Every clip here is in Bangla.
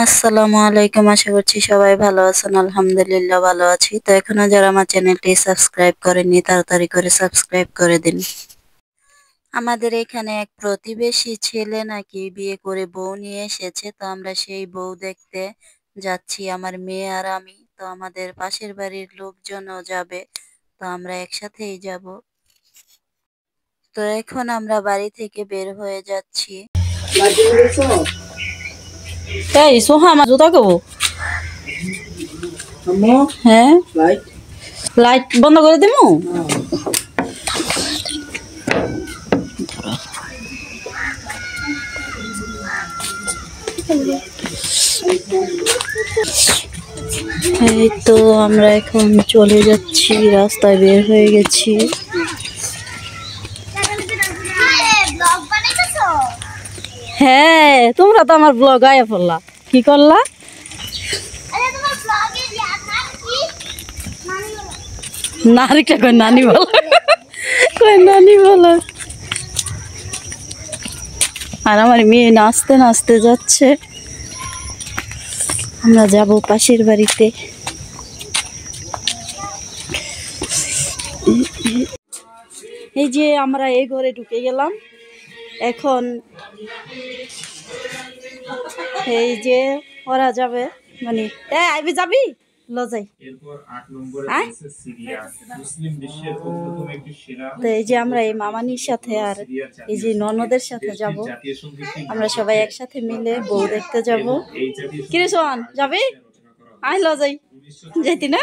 আসসালামু আলাইকুম। আশা করছি সবাই ভালো আছেন। আলহামদুলিল্লাহ ভালো আছি। তো এখনো যারা আমার চ্যানেলটি সাবস্ক্রাইব করেননি তাড়াতাড়ি করে সাবস্ক্রাইব করে দিন। আমাদের এখানে এক প্রতিবেশী ছেলে নাকি বিয়ে করে বউ নিয়ে এসেছে, তো আমরা সেই বউ দেখতে যাচ্ছি আমার মেয়ে আর আমি। তো আমাদের পাশের বাড়ির লোকজনও যাবে, তো আমরা একসাথেই যাব। তো এখন আমরা বাড়ি থেকে বের হয়ে যাচ্ছি। এই সোহা আমার জুতা কবো। হ্যাঁ, লাইট বন্ধ করে দিমু। এই তো আমরা এখন চলে যাচ্ছি, রাস্তায় বের হয়ে গেছি। হ্যাঁ, তোমরা তো আমার ব্লগ আয়া পড়লা, কি করলা? নারীটা কই নানি বল, কই নানি বল। আর আমার মেয়ে নাচতে নাচতে যাচ্ছে। আমরা যাব পাশের বাড়িতে। এই যে আমরা এই ঘরে ঢুকে গেলাম। এখন এই যে ওরা যাবে, মানে আইবি যাবি লজাই। তো এই যে আমরা এই মামানির সাথে আর এই যে ননদের সাথে যাব। আমরা সবাই একসাথে মিলে বউ দেখতে যাব। কিরে সোহান, যাবি? আই লজাই যেতি না।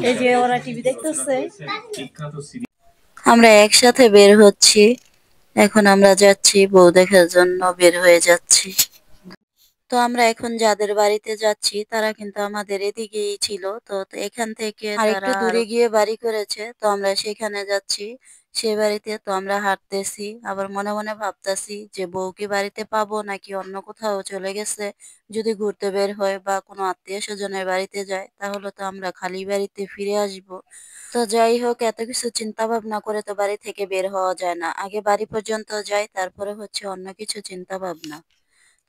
এই যে ওরা টিভি দেখতেছে, আমরা একসাথে বের হচ্ছি। এখন আমরা যাচ্ছি বউ দেখার জন্য, বের হয়ে যাচ্ছি। তো আমরা এখন যাদের বাড়িতে যাচ্ছি তারা কিন্তু আমাদের এদিকেই ছিল। তো এখান থেকে আরেকটু দূরে গিয়ে বাড়ি করেছে, তো আমরা সেখানে যাচ্ছি সেই বাড়িতে। তো আমরা হাঁটতেছি, আবার মনে মনে ভাবতেছি যে বউকে বাড়িতে পাবো নাকি অন্য কোথাও চলে গেছে। যদি ঘুরতে বের হয় বা কোনো আত্মীয় স্বজনের বাড়িতে যায় তাহলে তো আমরা খালি বাড়িতে ফিরে আসব। তো যাই হোক, এত কিছু চিন্তা ভাবনা করে তো বাড়ি থেকে বের হওয়া যায় না। আগে বাড়ি পর্যন্ত যাই, তারপরে হচ্ছে অন্য কিছু চিন্তা ভাবনা।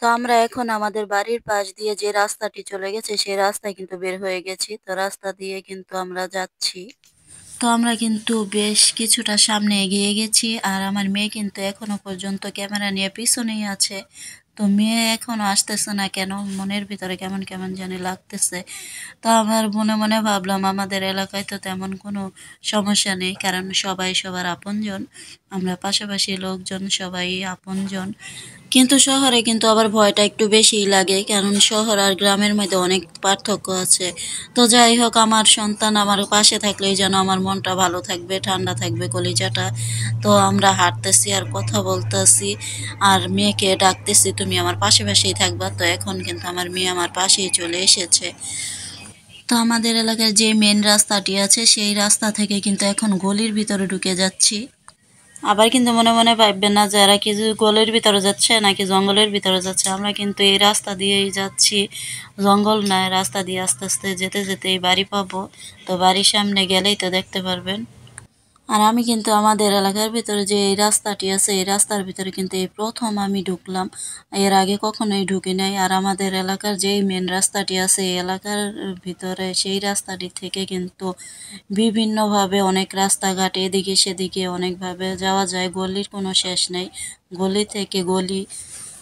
তো আমরা এখন আমাদের বাড়ির পাশ দিয়ে যে রাস্তাটি চলে গেছে সেই রাস্তায় কিন্তু বের হয়ে গেছি। তো রাস্তা দিয়ে কিন্তু আমরা যাচ্ছি। তো আমরা কিন্তু বেশ কিছুটা সামনে এগিয়ে গেছি, আর আমার মেয়ে কিন্তু এখনো পর্যন্ত ক্যামেরা নিয়ে পিছনেই আছে। তো মেয়ে এখনো আসতেছে না কেন, মনের ভিতরে কেমন কেমন জানি লাগতেছে। তো আমার মনে মনে ভাবলাম আমাদের এলাকায় তো তেমন কোনো সমস্যা নেই, কারণ সবাই সবার আপনজন। আমরা পাশাপাশি লোকজন সবাই আপনজন। কিন্তু শহরে কিন্তু আবার ভয়টা একটু বেশিই লাগে, কারণ শহর আর গ্রামের মধ্যে অনেক পার্থক্য আছে। তো যাই হোক, আমার সন্তান আমার পাশে থাকলেই যেন আমার মনটা ভালো থাকবে, ঠান্ডা থাকবে কলিজাটা। তো আমরা হাঁটতেছি আর কথা বলতেছি, আর মেয়েকে ডাকতেছি তুমি আমার পাশে পাশেই থাকবা। তো এখন কিন্তু আমার মেয়ে আমার পাশেই চলে এসেছে। তো আমাদের এলাকার যে মেন রাস্তাটি আছে সেই রাস্তা থেকে কিন্তু এখন গলির ভিতরে ঢুকে যাচ্ছি। আবার কিন্তু মনে মনে ভাববেন না যে এরা কি গলির ভিতরে যাচ্ছে নাকি জঙ্গলের ভিতরে যাচ্ছে। আমরা কিন্তু এই রাস্তা দিয়েই যাচ্ছি, জঙ্গল নয়। রাস্তা দিয়ে আস্তে আস্তে যেতে যেতে এই বাড়ি পাবো। তো বাড়ির সামনে গেলেই তো দেখতে পারবেন। আর আমি কিন্তু আমাদের এলাকার ভিতরে যে এই রাস্তাটি আছে এই রাস্তার ভিতরে কিন্তু এই প্রথম আমি ঢুকলাম, এর আগে কখনোই ঢুকি নাই। আর আমাদের এলাকার যেই মেন রাস্তাটি আছে এই এলাকার ভিতরে সেই রাস্তাটি থেকে কিন্তু বিভিন্নভাবে অনেক রাস্তাঘাট এদিকে সেদিকে অনেকভাবে যাওয়া যায়, গলির কোনো শেষ নেই, গলি থেকে গলি।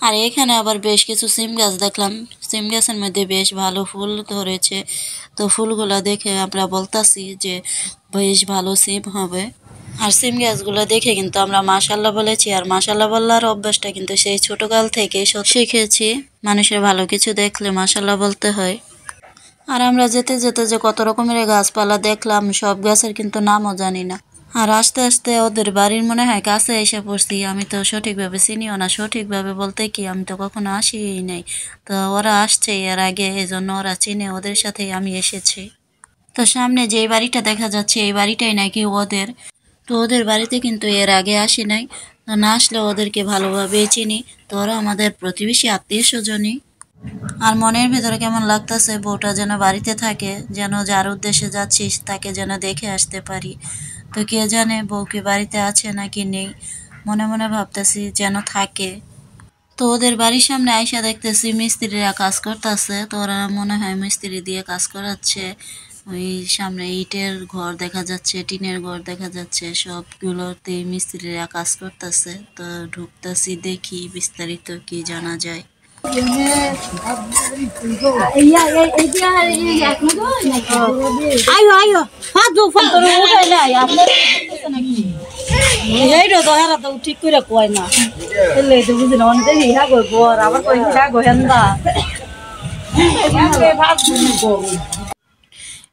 আর এখানে আবার বেশ কিছু সিম গাছ দেখলাম, সিম গাছের মধ্যে বেশ ভালো ফুল ধরেছে। তো ফুলগুলা দেখে আমরা বলতাছি যে বেশ ভালো সিম হবে। আর সিম গাছগুলো দেখে কিন্তু আমরা মাশাল্লাহ বলেছি, আর মাশাল্লাহ বলার অভ্যাসটা কিন্তু সেই ছোটকাল থেকেই শিখেছি। মানুষের ভালো কিছু দেখলে মাশাল্লাহ বলতে হয়। আর আমরা যেতে যেতে যে কত রকমের গাছপালা দেখলাম, সব গাছের কিন্তু নামও জানি না। আর আস্তে আস্তে ওদের বাড়ির মনে হয় কাছে এসে পড়ছি। আমি তো সঠিকভাবে চিনিও না, সঠিকভাবে বলতে কি আমি তো কখনো আসিই নাই। তো ওরা আসছে এর আগে, এজন্য ওরা চিনে, ওদের সাথেই আমি এসেছি। তো সামনে যে বাড়িটা দেখা যাচ্ছে এই বাড়িটাই নাকি ওদের। তো ওদের বাড়িতে কিন্তু এর আগে আসি নাই, তো না আসলে ওদেরকে ভালোভাবে চিনি। তো ওরা আমাদের প্রতিবেশী আত্মীয় স্বজনই। আর মনের ভেতরে কেমন লাগতেছে, বউটা যেন বাড়িতে থাকে, যেন যার উদ্দেশ্যে যাচ্ছিস তাকে যেন দেখে আসতে পারি। তো কে জানে বউ কি বাড়িতে আছে নাকি নেই, মনে মনে ভাবতেছি যেন থাকে। তো ওদের বাড়ির সামনে আইসা দেখতেছি মিস্ত্রিরা কাজ করতেছে, তো ওরা মনে হয় মিস্ত্রি দিয়ে কাজ করাচ্ছে। ওই সামনে ইটের ঘর দেখা যাচ্ছে, টিনের ঘর দেখা যাচ্ছে, সবগুলোতে মিস্ত্রিরা কাজ করতেছে। তো ঢুকতেছি, দেখি বিস্তারিত কি জানা যায়। আয়ো আয়ো হাত দো ফোন করে উঠাই নাই আপনার এইটা তো হেরা তো ঠিক করে কয় না এলে তো বুঝি না অনেক দেখি হ্যাঁ গো বর আবার কই হ্যাঁ গো হেন্দা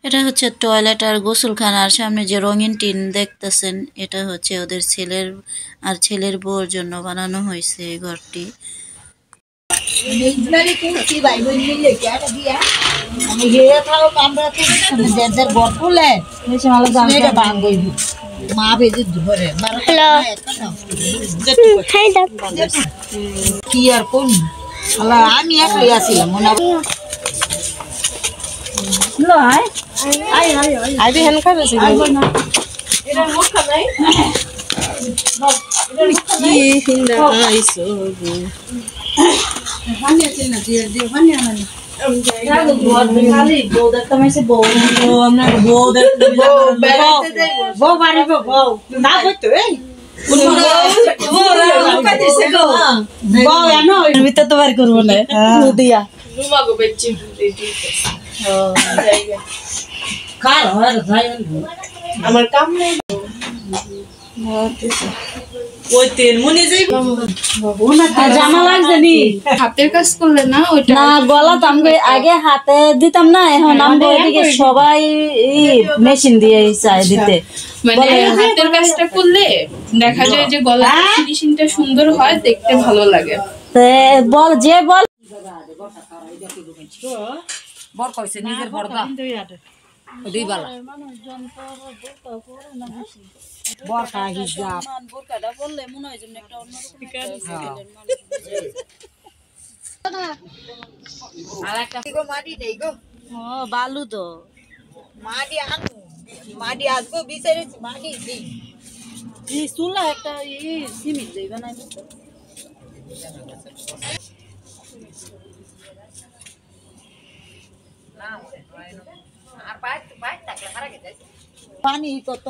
এটা হচ্ছে টয়লেট আর গোসলখানার সামনে যে রঙিন টিন দেখতেছেন, এটা হচ্ছে ওদের ছেলের আর ছেলের বউর জন্য বানানো হয়েছে এই ঘরটি। আমি একলাই আসিলাম ভিতর তো বার করবো না দিয়া আমার কাম নেই জামা লাগছে নি হাতের কাজ করলে না ওইটা না গলা তো আমি আগে হাতে দিতাম না, এখন আমরা এদিকে সবাই মেশিন দিয়ে চাই দিতে। মানে হাতের কাজটা করলে দেখা যায় যে গলার ফিনিশিংটা সুন্দর হয়, দেখতে ভালো লাগে। বল যে বল বর কইছে নিজের বর্দা দুই বালা বরকা হিজাব বোরকাটা বললে মনে হয় যেন একটা অন্যরকম আরেকটা গো মাটি নেই গো ও বালু তো মাটি আনু মাটি আসবো বিচারেছি মাটি দি এই চুলা একটা এই সিমেন্ট দেই বানাইবো আর বাইক বাইক টাকা মারা গেছে পানি কত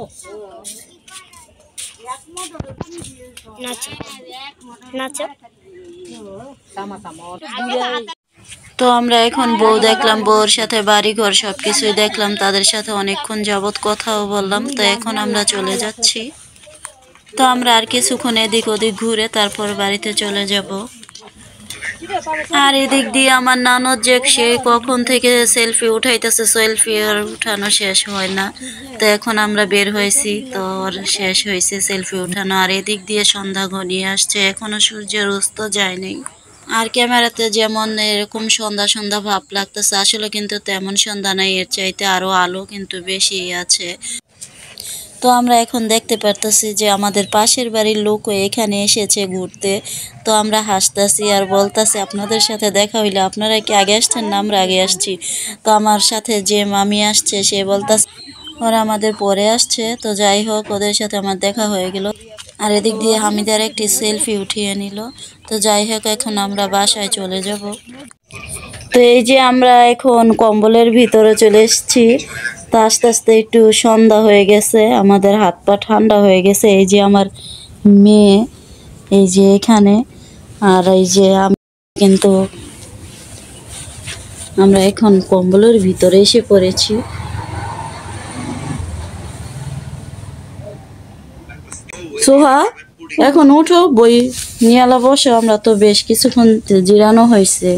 তো আমরা এখন বউ দেখলাম, বউর সাথে বাড়ি ঘর সবকিছুই দেখলাম, তাদের সাথে অনেকক্ষণ যাবত কথাও বললাম। তো এখন আমরা চলে যাচ্ছি। তো আমরা আর কিছুক্ষণ এদিক ওদিক ঘুরে তারপর বাড়িতে চলে যাব। আর এদিক দিয়ে আমার ননদ যে সে কখন থেকে সেলফি উঠাইতেছে, সেলফি আর উঠানো শেষ হয় না। তো এখন আমরা বের হয়েছি, তো শেষ হয়েছে সেলফি উঠানো। আর এদিক দিয়ে সন্ধ্যা ঘনিয়ে আসছে, এখনো সূর্যের অস্ত যায়নি। আর ক্যামেরাতে যেমন এরকম সন্ধ্যা সন্ধ্যা ভাব লাগতেছে, আসলে কিন্তু তেমন সন্ধ্যা নাই, এর চাইতে আরো আলো কিন্তু বেশি আছে। তো আমরা এখন দেখতে পারতেছি যে আমাদের পাশের বাড়ির লোকও এখানে এসেছে ঘুরতে। তো আমরা হাসতেছি আর বলতেছি আপনাদের সাথে দেখা হইলে আপনারা কি আগে আসছেন না আমরা আগে আসছি। তো আমার সাথে যে মামি আসছে সে বলতেছে ওরা আমাদের পরে আসছে। তো যাই হোক, ওদের সাথে আমার দেখা হয়ে গেল। আর এদিক দিয়ে হামিদার একটি সেলফি উঠিয়ে নিল। তো যাই হোক, এখন আমরা বাসায় চলে যাব। তো এই যে আমরা এখন কম্বলের ভিতরে চলে এসেছি। তো আস্তে আস্তে একটু সন্ধ্যা হয়ে গেছে, আমাদের হাত পা ঠান্ডা হয়ে গেছে। এই যে আমার মেয়ে এই যে এখানে, আর এই যে আমি কিন্তু আমরা এখন কম্বলের ভিতরে এসে পড়েছি। সোহা এখন উঠো, বই নিয়ে আলা বসো, আমরা তো বেশ কিছুক্ষণ জিরানো হয়েছে।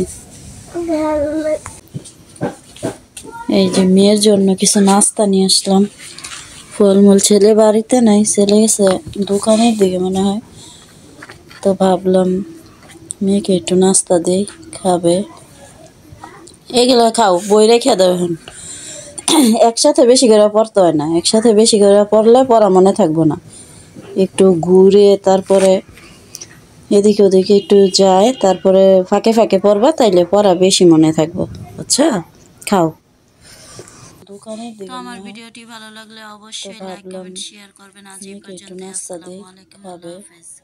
এই যে মেয়ের জন্য কিছু নাস্তা নিয়ে আসলাম, ফলমূল। ছেলে বাড়িতে নাই, ছেলে গেছে দোকানের দিকে মনে হয়। তো ভাবলাম মেয়েকে একটু নাস্তা দিই, খাবে। এগুলো খাও, বই রেখে দাও এখন। একসাথে বেশি করে পড়তে হয় না, একসাথে বেশি করে পড়লে পড়া মনে থাকবো না। একটু ঘুরে তারপরে এদিকে ওদিকে একটু যায়, তারপরে ফাঁকে ফাঁকে পড়বা, তাইলে পড়া বেশি মনে থাকবো, বুঝছো? খাও। তো আমার ভিডিওটি ভালো লাগলে অবশ্যই লাইক কমেন্ট শেয়ার করবেন। আজ এই পর্যন্ত, আসসালামু আলাইকুম, আল্লাহ হাফেজ।